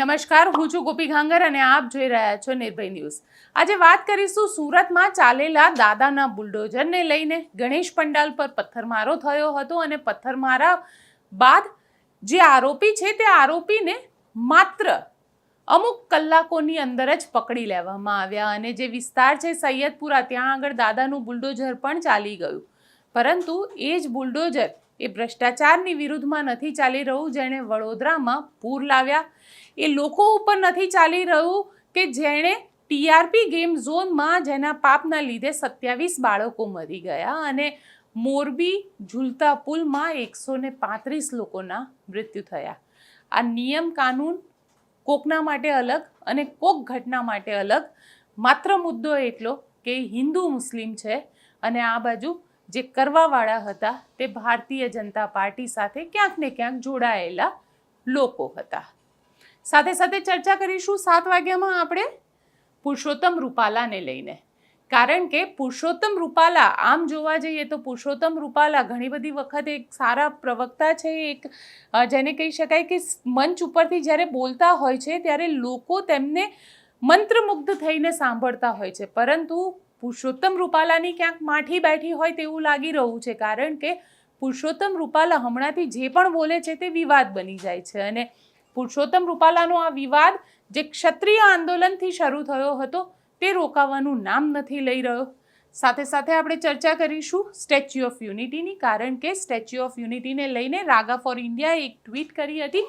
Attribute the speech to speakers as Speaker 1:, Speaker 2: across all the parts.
Speaker 1: નમસ્કાર, હું છું ગોપી ઘાંગર અને આપ જોઈ રહ્યા છો નિર્ભય ન્યૂઝ। આજે વાત કરીશું સુરતમાં ચાલેલા દાદાના બુલડોઝરને લઈને। ગણેશ પંડાલ પર પથ્થરમારો થયો હતો અને પથ્થરમારા બાદ જે આરોપી છે તે આરોપીને માત્ર અમુક કલાકોની અંદર જ પકડી લેવામાં આવ્યા અને જે વિસ્તાર છે સૈયદપુરા, ત્યાં આગળ દાદાનું બુલડોઝર પણ ચાલી ગયું। પરંતુ એ જ બુલડોઝર એ ભ્રષ્ટાચારની વિરુદ્ધમાં નથી ચાલી રહ્યું જેણે વડોદરામાં પૂર લાવ્યા, એ લોકો ઉપર નથી ચાલી રહ્યું કે જેણે ટીઆરપી ગેમ ઝોનમાં જેના પાપના લીધે 27 બાળકો મરી ગયા અને મોરબી ઝૂલતા પુલમાં 135 લોકોના મૃત્યુ થયા। આ નિયમ કાનૂન કોકના માટે અલગ અને કોક ઘટના માટે અલગ। માત્ર મુદ્દો એટલો કે હિન્દુ મુસ્લિમ છે અને આ બાજુ જે કરવાવાળા હતા તે ભારતીય જનતા પાર્ટી સાથે ક્યાંક ને ક્યાંક જોડાયેલા લોકો હતા। સાથે સાથે ચર્ચા કરીશું 7 વાગ્યામાં આપણે પુરુષોત્તમ રૂપાલાને લઈને, કારણ કે પુરુષોત્તમ રૂપાલા આમ જોવા જઈએ તો પુરુષોત્તમ રૂપાલા ઘણી બધી વખત એક સારા પ્રવક્તા છે, એક જેને કહી શકાય કે મંચ ઉપરથી જ્યારે બોલતા હોય છે ત્યારે લોકો તેમને મંત્રમુગ્ધ થઈને સાંભળતા હોય છે, પરંતુ પુરુષોત્તમ રૂપાલાની ક્યાંક માઠી બેઠી હોય તેવું લાગી રહ્યું છે, કારણ કે પુરુષોત્તમ રૂપાલા હમણાંથી જે પણ બોલે છે તે વિવાદ બની જાય છે અને પુરુષોત્તમ રૂપાલાનો આ વિવાદ જે ક્ષત્રિય આંદોલનથી શરૂ થયો હતો તે રોકાવાનું નામ નથી લઈ રહ્યો। સાથે સાથે આપણે ચર્ચા કરીશું સ્ટેચ્યુ ઓફ યુનિટીની, કારણ કે સ્ટેચ્યુ ઓફ યુનિટીને લઈને રાગા ફોર ઇન્ડિયાએ એક ટ્વીટ કરી હતી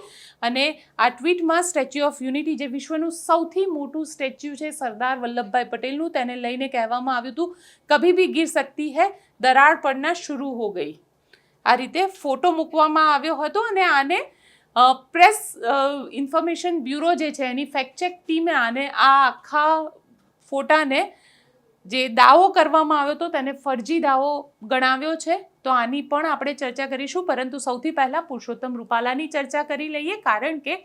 Speaker 1: અને આ ટ્વીટમાં સ્ટેચ્યુ ઓફ યુનિટી જે વિશ્વનું સૌથી મોટું સ્ટેચ્યુ છે સરદાર વલ્લભભાઈ પટેલનું, તેને લઈને કહેવામાં આવ્યું હતું કભી ભી ગિર સકતી હૈ, દરાર પડના શરૂ હો ગઈ। આ રીતે ફોટો મૂકવામાં આવ્યો હતો અને આને પ્રેસ ઇન્ફોર્મેશન બ્યુરો જે છે એની ફેક્ટચેક ટીમે આને આ આખા ફોટાને જે દાવો કરવામાં આવ્યો હતો તેને ફરજી દાવો ગણાવ્યો છે, તો આની પણ આપણે ચર્ચા કરીશું। પરંતુ સૌથી પહેલાં પુરુષોત્તમ રૂપાલાની ચર્ચા કરી લઈએ, કારણ કે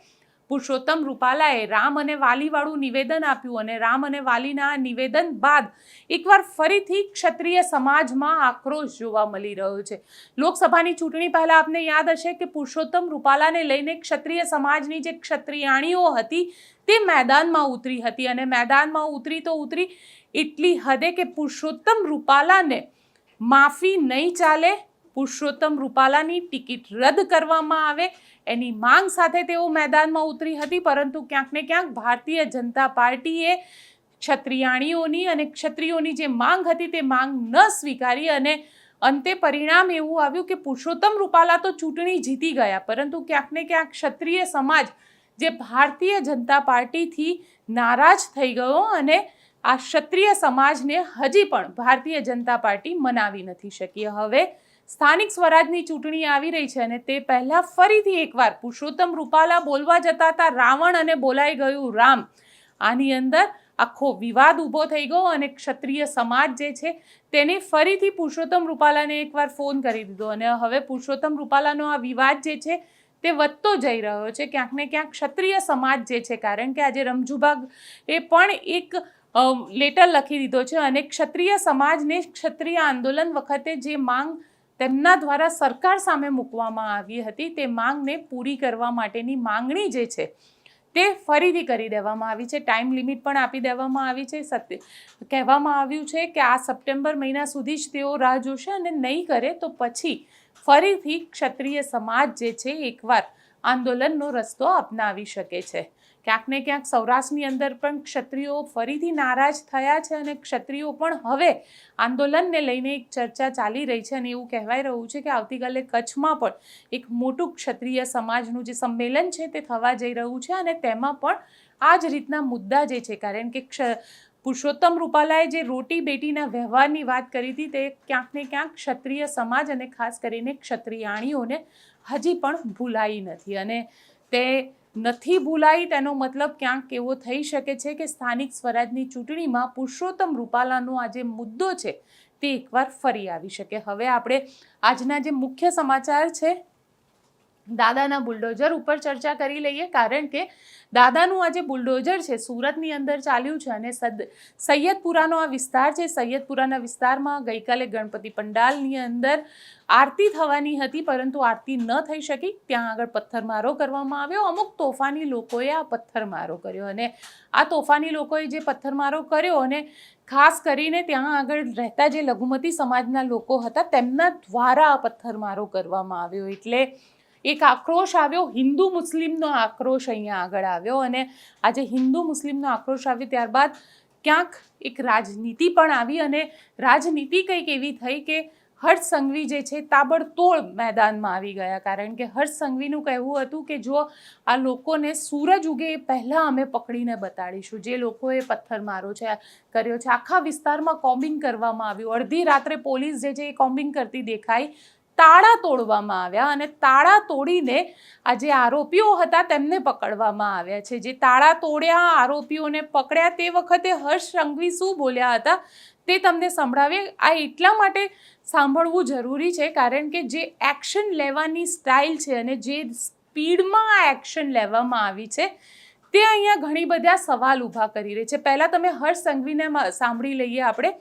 Speaker 1: પુરુષોત્તમ રૂપાલાએ રામ અને વાલીવાળું નિવેદન આપ્યું અને રામ અને વાલીના આ નિવેદન બાદ એકવાર ફરીથી ક્ષત્રિય સમાજમાં આક્રોશ જોવા મળી રહ્યો છે। લોકસભાની ચૂંટણી પહેલાં આપને યાદ હશે કે પુરુષોત્તમ રૂપાલાને લઈને ક્ષત્રિય સમાજની જે ક્ષત્રિયાણીઓ હતી તે મેદાનમાં ઉતરી હતી અને મેદાનમાં ઉતરી એટલી હદે કે પુરુષોત્તમ રૂપાલાને માફી નહીં ચાલે, પુરુષોત્તમ રૂપાલાની ટિકિટ રદ કરવામાં આવે એની માંગ સાથે તેઓ મેદાનમાં ઉતરી હતી। પરંતુ ક્યાંક ને ક્યાંક ભારતીય જનતા પાર્ટીએ ક્ષત્રિયાણીઓની અને ક્ષત્રિયોની જે માંગ હતી તે માંગ ન સ્વીકારી અને અંતે પરિણામ એવું આવ્યું કે પુરુષોત્તમ રૂપાલા તો ચૂંટણી જીતી ગયા, પરંતુ ક્યાંક ને ક્યાંક ક્ષત્રિય સમાજ જે ભારતીય જનતા પાર્ટીથી નારાજ થઈ ગયો અને આ ક્ષત્રિય સમાજને હજી પણ ભારતીય જનતા પાર્ટી મનાવી નથી શકી। હવે સ્થાનિક સ્વરાજની ચૂંટણી આવી રહી છે અને તે પહેલાં ફરીથી એકવાર પુરુષોત્તમ રૂપાલા બોલવા જતા હતા રાવણ અને બોલાઈ ગયું રામ। આની અંદર આખો વિવાદ ઊભો થઈ ગયો અને ક્ષત્રિય સમાજ જે છે તેને ફરીથી પુરુષોત્તમ રૂપાલાને એકવાર ફોન કરી દીધો અને હવે પુરુષોત્તમ રૂપાલાનો આ વિવાદ જે છે તે વધતો જઈ રહ્યો છે ક્યાંક ને ક્યાંક ક્ષત્રિય સમાજ જે છે, કારણ કે આજે રમજુભા એ પણ એક લેટર લખી દીધો છે અને ક્ષત્રિય સમાજને ક્ષત્રિય આંદોલન વખતે જે માંગ તેમના દ્વારા સરકાર સામે મૂકવામાં આવી હતી તે માંગને પૂરી કરવા માટેની માંગણી જે છે તે ફરીથી કરી દેવામાં આવી છે। ટાઈમ લિમિટ પણ આપી દેવામાં આવી છે। કહેવામાં આવ્યું છે કે આ સપ્ટેમ્બર મહિના સુધી જ તેઓ રાહ જોશે અને નહીં કરે તો પછી ફરીથી ક્ષત્રિય સમાજ જે છે એકવાર આંદોલનનો રસ્તો અપનાવી શકે છે। ક્યાંક ને ક્યાંક સૌરાષ્ટ્રની અંદર પણ ક્ષત્રિયો ફરીથી નારાજ થયા છે અને ક્ષત્રિયો પણ હવે આંદોલનને લઈને એક ચર્ચા ચાલી રહી છે અને એવું કહેવાય રહ્યું છે કે આવતીકાલે કચ્છમાં પણ એક મોટું ક્ષત્રિય સમાજનું જે સંમેલન છે તે થવા જઈ રહ્યું છે અને તેમાં પણ આ જ રીતના મુદ્દા જે છે, કારણ કે પુરુષોત્તમ રૂપાલાએ જે રોટી બેટીના વ્યવહારની વાત કરી હતી તે ક્યાંક ને ક્યાંક ક્ષત્રિય સમાજ અને ખાસ કરીને ક્ષત્રિયાણીઓને હજી પણ ભૂલાઈ નથી અને તે નથી ભૂલાઈ તેનો મતલબ ક્યાંક એવો થઈ શકે છે કે સ્થાનિક સ્વરાજની ચૂંટણીમાં પુરુષોત્તમ રૂપાલાનો આ જે મુદ્દો છે તે એકવાર ફરી આવી શકે। હવે આપણે આજના જે મુખ્ય સમાચાર છે દાદાના બુલડોઝર ઉપર ચર્ચા કરી લઈએ, કારણ કે દાદાનું આ જે બુલડોઝર છે સુરતની અંદર ચાલ્યું છે અને સૈયદપુરાનો આ વિસ્તાર છે. સૈયદપુરાના વિસ્તારમાં ગઈકાલે ગણપતિ પંડાલની અંદર આરતી થવાની હતી, પરંતુ આરતી ન થઈ શકી. ત્યાં આગળ પથ્થરમારો કરવામાં આવ્યો. અમુક તોફાની લોકોએ આ પથ્થરમારો કર્યો અને આ તોફાની લોકોએ જે પથ્થરમારો કર્યો અને ખાસ કરીને ત્યાં આગળ રહેતા જે લઘુમતી સમાજના લોકો હતા તેમના દ્વારા આ પથ્થરમારો કરવામાં આવ્યો. એટલે એક આક્રોશ આવ્યો, હિન્દુ મુસ્લિમનો આક્રોશ અહીંયા આગળ આવ્યો અને આજે હિન્દુ મુસ્લિમનો આક્રોશ આવ્યો ત્યારબાદ ક્યાંક એક રાજનીતિ પણ આવી અને રાજનીતિ કંઈક એવી થઈ કે હર્ષ સંઘવી જે છે તાબડતોડ મેદાનમાં આવી ગયા, કારણ કે હર્ષ સંઘવીનું કહેવું હતું કે જો આ લોકોને સૂરજ ઉગે એ પહેલાં અમે પકડીને બતાડીશું. જે લોકોએ પથ્થરમારો કર્યો છે આખા વિસ્તારમાં કોમ્બિંગ કરવામાં આવ્યું. અડધી રાત્રે પોલીસ જે છે એ કોમ્બિંગ કરતી દેખાઈ. તાળા તોડવામાં આવ્યા અને તાળા તોડીને આ જે આરોપીઓ હતા તેમને પકડવામાં આવ્યા છે. જે તાળા તોડ્યા, આરોપીઓને પકડ્યા, તે વખતે હર્ષ સંઘવી શું બોલ્યા હતા તે તમને સંભળાવીએ. આ એટલા માટે સાંભળવું જરૂરી છે કારણ કે જે એક્શન લેવાની સ્ટાઇલ છે અને જે સ્પીડમાં આ એક્શન લેવામાં આવી છે તે અહીંયા ઘણી બધા સવાલ ઊભા કરી રહી છે. પહેલાં તમે હર્ષ સંઘવીને સાંભળી લઈએ આપણે,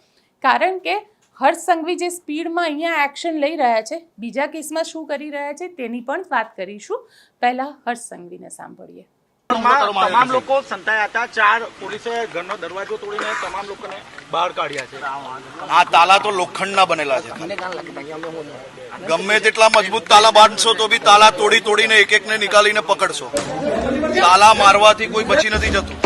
Speaker 1: કારણ કે હર્ષ સંઘવી જે સ્પીડમાં અહીંયા એક્શન લઈ રહ્યા છે, બીજા કેસમાં શું કરી રહ્યા છે તેની પણ વાત કરીશું. પહેલા હર્ષ સંઘવીને સાંભળીએ.
Speaker 2: તમામ લોકો સંતાયા હતા. 4 પોલીસે ઘરનો દરવાજો તોડીને તમામ લોકોને બહાર કાઢ્યા છે.
Speaker 3: આ તાલા તો લોખંડના બનેલા છે. ગમે તેટલા મજબૂત તાલા બાંધશો તો બી તાલા તોડીને એક એકને નીકાળીને પકડશો. તાલા મારવાથી કોઈ બચી નથી જતું.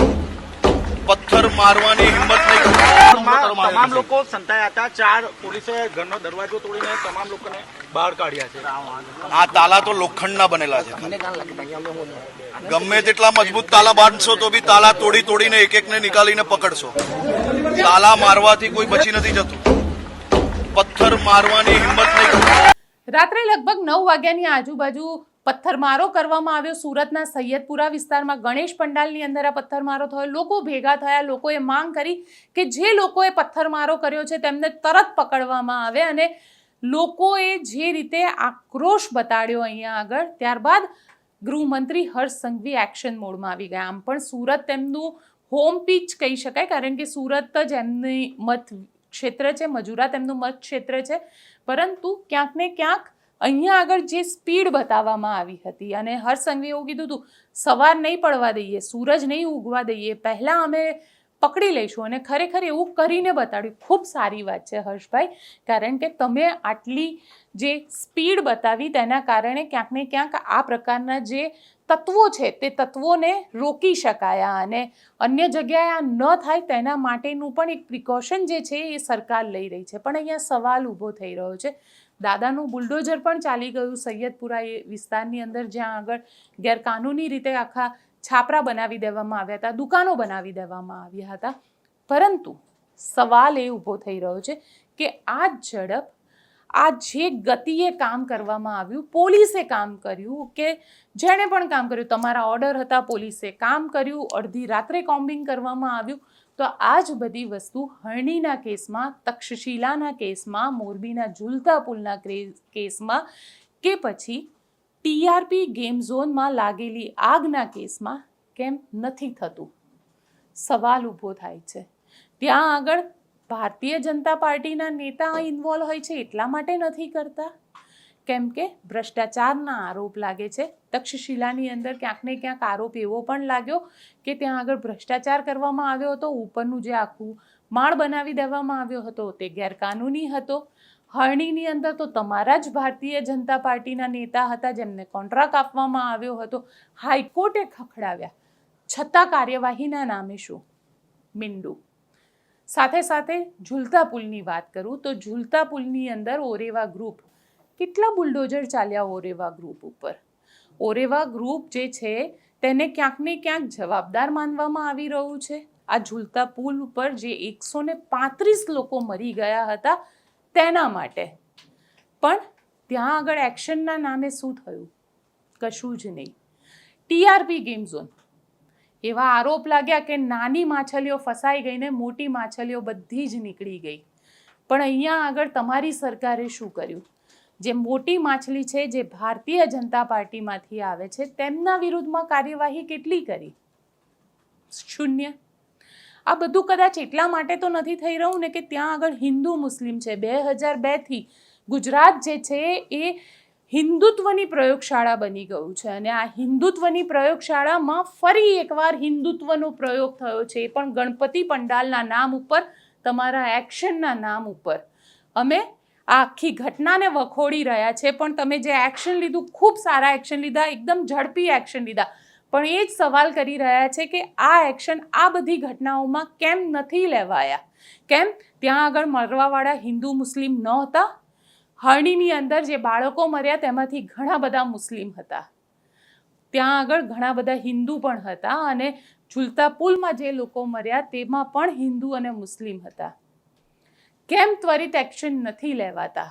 Speaker 3: પથ્થર મારવાની હિંમત નહીં કરતા.
Speaker 2: તમામ લોકો સંતાયા હતા. 4 પોલીસે ઘરનો દરવાજો તોડીને તમામ લોકોને બહાર કાઢ્યા છે.
Speaker 3: આ તાલા તો લોખંડના બનેલા છે. ગમે તેટલા મજબૂત તાલા બાંધશો તો બી તાલા તોડીને એક એકને નીકાળીને પકડશો. તાલા મારવાથી કોઈ બચી નથી જતું. પથ્થર મારવાની હિંમત નહીં કરતા.
Speaker 1: રાત્રે લગભગ 9 વાગ્યાની આજુબાજુ પથ્થરમારો કરવામાં આવ્યો. સુરતના સૈયદપુરા વિસ્તારમાં ગણેશ પંડાલની અંદર આ પથ્થરમારો થયો. લોકો ભેગા થયા. લોકોએ માંગ કરી કે જે લોકોએ પથ્થરમારો કર્યો છે તેમને તરત પકડવામાં આવે અને લોકોએ જે રીતે આક્રોશ બતાડ્યો અહીંયા આગળ, ત્યારબાદ ગૃહમંત્રી હર્ષ સંઘવી એક્શન મોડમાં આવી ગયા. આમ પણ સુરત તેમનું હોમ પીચ કહી શકાય, કારણ કે સુરત જ એમની મત ક્ષેત્ર છે, મજુરા તેમનું મત ક્ષેત્ર છે. પરંતુ ક્યાંક ને ક્યાંક અહીંયા આગળ જે સ્પીડ બતાવવામાં આવી હતી અને હર્ષ સંઘવીએ એવું કીધું હતું સવાર નહીં પડવા દઈએ, સૂરજ નહીં ઉગવા દઈએ, પહેલાં અમે પકડી લઈશું, અને ખરેખર એવું કરીને બતાડ્યું. ખૂબ સારી વાત છે હર્ષભાઈ, કારણ કે તમે આટલી જે સ્પીડ બતાવી તેના કારણે ક્યાંક ને ક્યાંક આ પ્રકારના જે તત્વો છે તે તત્વોને રોકી શકાયા અને અન્ય જગ્યાએ આ ન થાય તેના માટેનું પણ એક પ્રિકોશન જે છે એ સરકાર લઈ રહી છે. પણ અહીંયા સવાલ ઊભો થઈ રહ્યો છે. દાદાનું બુલડોઝર પણ ચાલી ગયું સૈયદપુરા એ વિસ્તારની અંદર, જ્યાં આગળ ગેરકાનૂની રીતે આખા છાપરા બનાવી દેવામાં આવ્યા હતા, દુકાનો બનાવી દેવામાં આવ્યા હતા. પરંતુ સવાલ એ ઊભો થઈ રહ્યો છે કે આ ઝડપ, આ જે ગતિએ કામ કરવામાં આવ્યું, પોલીસે કામ કર્યું, કે જેણે પણ કામ કર્યું, તમારા ઓર્ડર હતા, પોલીસે કામ કર્યું, અડધી રાત્રે કોમ્બિંગ કરવામાં આવ્યું. તો આ જ બધી વસ્તુ હરણીના કેસમાં, તક્ષશિલાના કેસમાં, મોરબીના ઝૂલતા પુલના કેસમાં કે પછી ટીઆરપી ગેમ ઝોનમાં લાગેલી આગના કેસમાં કેમ નથી થતું? સવાલ ઊભો થાય છે. ત્યાં આગળ ભારતીય જનતા પાર્ટીના નેતા ઇન્વોલ્વ હોય છે એટલા માટે નથી કરતા, કેમ કે ભ્રષ્ટાચારના આરોપ લાગે છે. તક્ષશિલાની અંદર ક્યાંક ને ક્યાંક આરોપ એવો પણ લાગ્યો કે ત્યાં આગળ ભ્રષ્ટાચાર કરવામાં આવ્યો હતો. ઉપરનું જે આખું માળ બનાવી દેવામાં આવ્યો હતો તે ગેરકાનૂની હતો. હરણીની અંદર તો તમારા જ ભારતીય જનતા પાર્ટીના નેતા હતા જેમને કોન્ટ્રાક્ટ આપવામાં આવ્યો હતો. હાઈકોર્ટે ખખડાવ્યા છતાં કાર્યવાહીના નામે શું? મીંડું. સાથે સાથે ઝૂલતા પુલની વાત કરું તો ઝૂલતા પુલની અંદર ઓરેવા ગ્રુપ, કેટલા બુલડોઝર ચાલ્યા ઓરેવા ગ્રુપ ઉપર. ઓરેવા ગ્રુપ જે છે તેને ક્યાંક ને ક્યાંક જવાબદાર માનવામાં આવી રહ્યું છે. આ ઝૂલતા પુલ ઉપર જે 135 લોકો મરી ગયા હતા તેના માટે, પણ ત્યાં આગળ એક્શનના નામે શું થયું? કશું જ નહીં. ટીઆરપી ગેમ ઝોન, એવા આરોપ લાગ્યા કે નાની માછલીઓ ફસાઈ ગઈને મોટી માછલીઓ બધી જ નીકળી ગઈ. પણ અહીંયા આગળ તમારી સરકારે શું કર્યું? જે મોટી માછલી છે, જે ભારતીય જનતા પાર્ટીમાંથી આવે છે, તેમના વિરુદ્ધમાં કાર્યવાહી કેટલી કરી? શૂન્ય. આ બધું કદાચ એટલા માટે તો નથી થઈ રહ્યું ને કે ત્યાં આગળ હિન્દુ મુસ્લિમ છે. 2002થી ગુજરાત જે છે એ હિન્દુત્વની પ્રયોગશાળા બની ગયું છે અને આ હિન્દુત્વની પ્રયોગશાળામાં ફરી એકવાર હિન્દુત્વનો પ્રયોગ થયો છે, એ પણ ગણપતિ પંડાલના નામ ઉપર, તમારા એક્શનના નામ ઉપર. અમે આ આખી ઘટનાને વખોડી રહ્યા છે, પણ તમે જે એક્શન લીધું, ખૂબ સારા એક્શન લીધા, એકદમ ઝડપી એક્શન લીધા, પણ એ જ સવાલ કરી રહ્યા છે કે આ એક્શન આ બધી ઘટનાઓમાં કેમ નથી લેવાયા? કેમ ત્યાં આગળ મરવાવાળા હિન્દુ મુસ્લિમ ન હતા? હરણીની અંદર જે બાળકો મર્યા તેમાંથી ઘણા બધા મુસ્લિમ હતા, ત્યાં આગળ ઘણા બધા હિન્દુ પણ હતા, અને ઝૂલતા પુલમાં જે લોકો મર્યા તેમાં પણ હિન્દુ અને મુસ્લિમ હતા. કેમ ત્વરિત એક્શન નથી લેવાતા?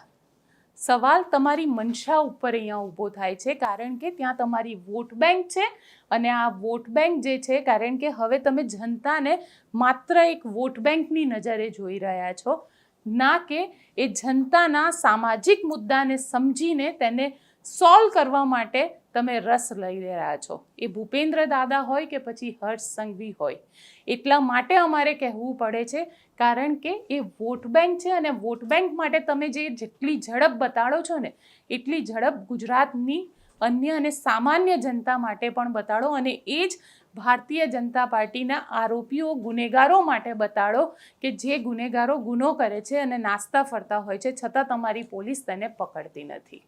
Speaker 1: સવાલ તમારી મનસા ઉપર અહીંયા ઊભો થાય છે, કારણ કે ત્યાં તમારી વોટ બેંક છે અને આ વોટ બેંક જે છે, કારણ કે હવે તમે જનતાને માત્ર એક વોટ બેંકની નજરે જોઈ રહ્યા છો, ના કે એ જનતાના સામાજિક મુદ્દાને સમજીને તેને સોલ્વ કરવા માટે તમે રસ લઈ રહ્યા છો. એ ભૂપેન્દ્ર દાદા હોય કે પછી હર્ષ સંઘવી હોય, એટલા માટે અમારે કહેવું પડે છે, કારણ કે એ વોટ બેંક છે અને વોટ બેંક માટે તમે જેટલી ઝડપ બતાડો છો ને, એટલી ઝડપ ગુજરાતની અન્ય અને સામાન્ય જનતા માટે પણ બતાડો, અને એ જ ભારતીય જનતા પાર્ટીના આરોપીઓ, ગુનેગારો માટે બતાડો કે જે ગુનેગારો ગુનો કરે છે અને નાસ્તા ફરતા હોય છે, છતાં તમારી પોલીસ તેને પકડતી નથી.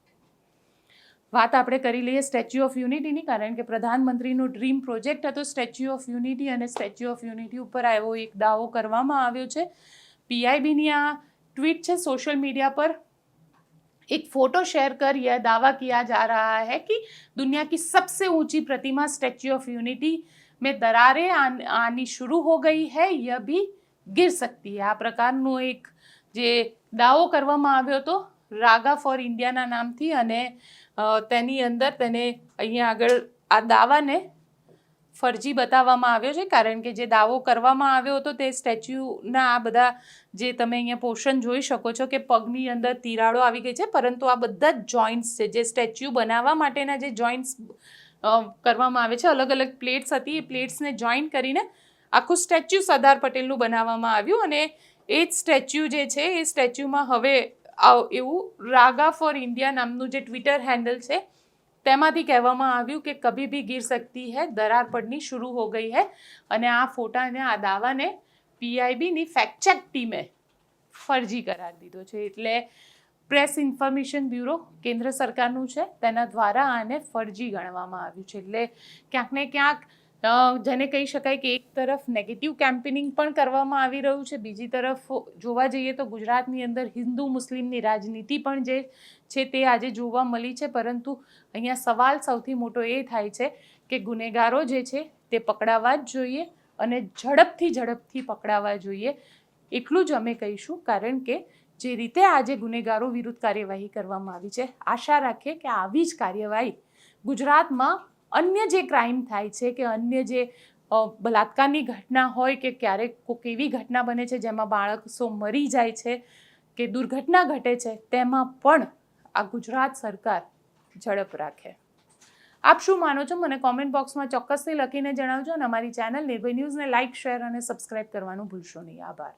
Speaker 1: વાત આપણે કરી લઈએ સ્ટેચ્યુ ઓફ યુનિટીની, કારણ કે પ્રધાનમંત્રીનો ડ્રીમ પ્રોજેક્ટ હતો સ્ટેચ્યુ ઓફ યુનિટી, અને સ્ટેચ્યુ ઓફ યુનિટી ઉપર એવો એક દાવો કરવામાં આવ્યો છે. PIBની આ ટ્વીટ છે, સોશિयल मीडिया पर एक फोटो शेयर कर यह दावा किया जा रहा है कि दुनिया की सबसे ऊंची प्रतिमा स्टैच्यू ऑफ यूनिटी में दरारें आनी शुरू हो गई है, यह भी गिर सकती है. આ પ્રકારનો એક જે દાવો કરવામાં આવ્યો હતો રાગા ફોર ઇન્ડિયાના નામથી, અને તેની અંદર તેને અહીંયા આગળ આ દાવાને ફરજી બતાવવામાં આવ્યો છે, કારણ કે જે દાવો કરવામાં આવ્યો હતો તે સ્ટેચ્યુના આ બધા જે તમે અહીંયા પોર્શન જોઈ શકો છો કે પગની અંદર તિરાડો આવી ગઈ છે, પરંતુ આ બધા જ જોઈન્ટ્સ છે, જે સ્ટેચ્યુ બનાવવા માટેના જે જોઈન્ટ્સ કરવામાં આવે છે, અલગ અલગ પ્લેટ્સ હતી, એ પ્લેટ્સને જોઈન્ટ કરીને આખું સ્ટેચ્યુ સરદાર પટેલનું બનાવવામાં આવ્યું, અને એ જ સ્ટેચ્યુ જે છે એ સ્ટેચ્યુમાં હવે એવું રાગા ફોર ઇન્ડિયા નામનું જે ટ્વિટર હેન્ડલ છે તેમાંથી કહેવામાં આવ્યું કે કભી ભી ગિર सकती है, दरार पड़नी शुरू हो गई है. અને આ ફોટાને, આ દાવાને PIBની ફેક્ટ ચેક ટીમે ફરજી કરાર દીધો છે. એટલે પ્રેસ ઇન્ફોર્મેશન બ્યુરો કેન્દ્ર સરકારનું છે, તેના દ્વારા આને ફરજી ગણવામાં આવ્યું છે. એટલે ક્યાંક ને ક્યાંક જેને કહી શકાય કે એક તરફ નેગેટિવ કેમ્પેનિંગ પણ કરવામાં આવી રહ્યું છે, બીજી તરફ જોવા જઈએ તો ગુજરાતની અંદર હિન્દુ મુસ્લિમની રાજનીતિ પણ જે છે તે આજે જોવા મળી છે. પરંતુ અહીંયા સવાલ સૌથી મોટો એ થાય છે કે ગુનેગારો જે છે તે પકડાવા જ જોઈએ, અને ઝડપથી પકડાવા જોઈએ. એટલું જ અમે કહીશું, કારણ કે જે રીતે આજે ગુનેગારો વિરુદ્ધ કાર્યવાહી કરવામાં આવી છે, આશા રાખીએ કે આવી જ કાર્યવાહી ગુજરાતમાં અન્ય જે ક્રાઇમ થાય છે, કે અન્ય જે બલાત્કારની ઘટના હોય, કે ક્યારેક કોઈક એવી ઘટના બને છે જેમાં બાળકો મરી જાય છે કે દુર્ઘટના ઘટે છે, તેમાં પણ આ ગુજરાત સરકાર ઝડપ રાખે. આપ શું માનો છો? મને કોમેન્ટ બોક્સમાં ચોક્કસથી લખીને જણાવજો, અને અમારી ચેનલ નિર્ભય ન્યૂઝને લાઇક, શેર અને સબસ્ક્રાઇબ કરવાનું ભૂલશો નહીં. આભાર.